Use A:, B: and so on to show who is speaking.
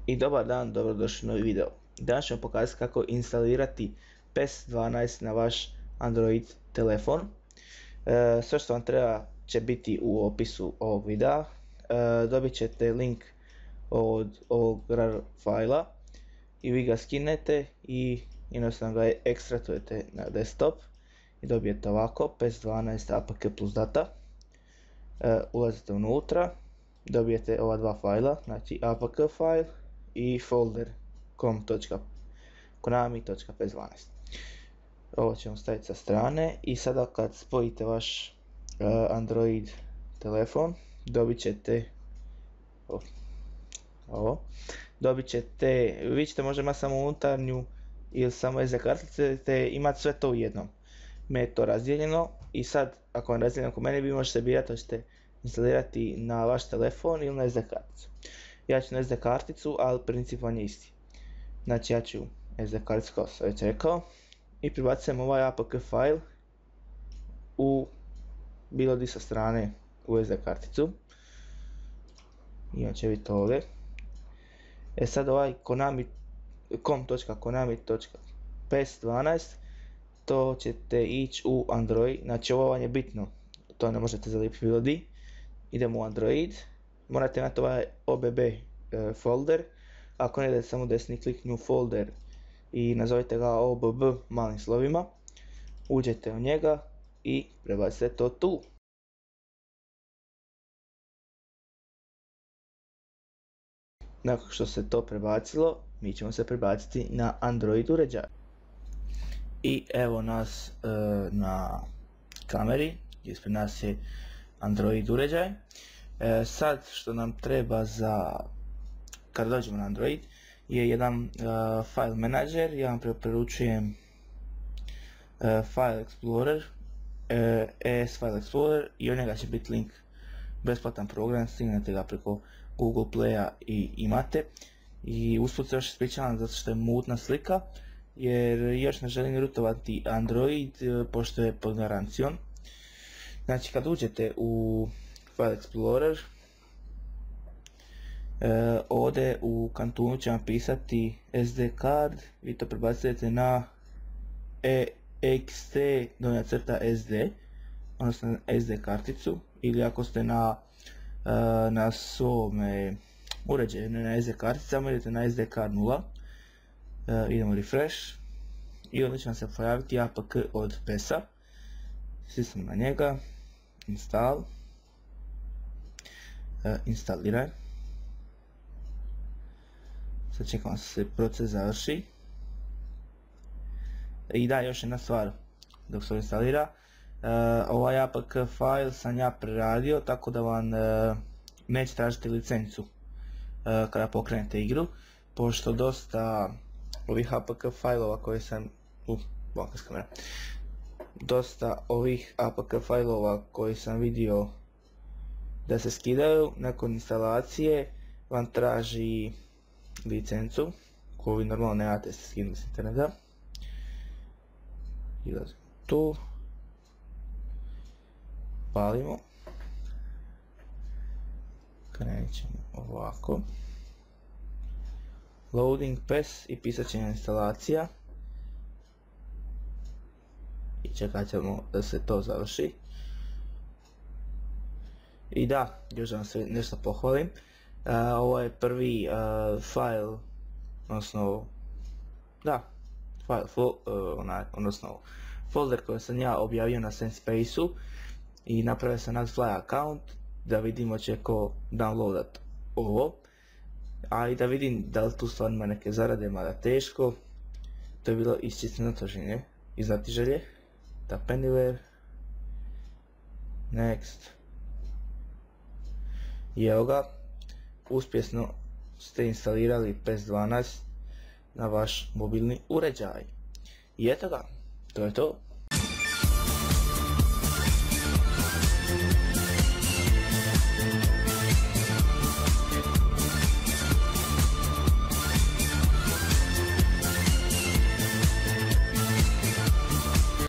A: I dobar dan, dobrodošli u novi video. Danas ćemo pokazati kako instalirati PES 12 na vaš Android telefon. Sve što vam treba će biti u opisu ovog videa. Dobit ćete link od ovog RAR fajla i vi ga skinete i jednostavno ga ekstraktujete na desktop i dobijete ovako PES 12 apk plus data. Ulazite unutra, dobijete ova dva fajla, znači apk file i folder konami.pes12. Ovo ćemo staviti sa strane i sada kad spojite vaš Android telefon dobit ćete ovo. Vi ćete možda imati samo unutarnju ili samo SD kartice, te imati sve to u jednom. Me je to razdijeljeno i sad ako vam razdijeljeno kod mene vi možete birati da ćete instalirati na vaš telefon ili na SD karticu. Ja ću na SD karticu, ali princip vam je isti. Znači ja ću SD karticu kao sam već rekao i prebacujem ovaj apk file u bilo di sa strane u SD karticu. I on će biti ovdje. Sad ovaj com.konami.pes12 to ćete ići u Android, znači ovo vam je bitno, to ne možete zalijepiti bilo di. Idemo u Android, morate imati ovaj obb folder, ako ne idete samo desni klik new folder i nazovite ga obb malim slovima, uđete u njega i prebacite to tu. Nakon što se to prebacilo, mi ćemo se prebaciti na Android uređaj. I evo nas na kameri, ispred nas je Android uređaj. Sad što nam treba za kad dođemo na Android je jedan file manager. Ja vam preporučujem File Explorer, ES File Explorer i od njega će biti link, besplatan program, stignete ga preko Google Playa i imate. I usput se još ispričavam zato što je mutna slika jer još ne želim rootovati Android pošto je pod garancijom. Znači kad uđete u File Explorer, ovdje u kantunu će vam pisati SD card, vi to prebacujete na ext_sd, odnosno SD karticu, ili ako ste na svom uređaju na SD karticama idete na SD card 0, idemo refresh i onda će vam se pojaviti apk od PES-a, stisnemo na njega, install, instaliraj. Sad čekamo se proces završi. I da, još jedna stvar dok se instalira, ovaj apk file sam ja preradio tako da vam neće tražiti licencu kada pokrenete igru, pošto dosta ovih apk failova koje sam vidio da se skidaju nakon instalacije vam traži licencu koju vi normalno nemate se skinuli s interneta. Idemo tu, palimo, krenut ćemo ovako, loading PES i pisat će instalacija i čekat ćemo da se to završi. I da, još da vam se nešto pohvalim, ovo je prvi file, odnosno folder koji sam ja objavio na Senspace-u i napravio sam NotFly account da vidimo će ko downloadat ovo, a i da vidim da li tu stvarno ima neke zarade, mada teško, to je bilo isčisteno toženje i znatiželje. Tap anywhere, next, i evo ga, uspješno ste instalirali PES 12 na vaš mobilni uređaj. I eto ga, to je to.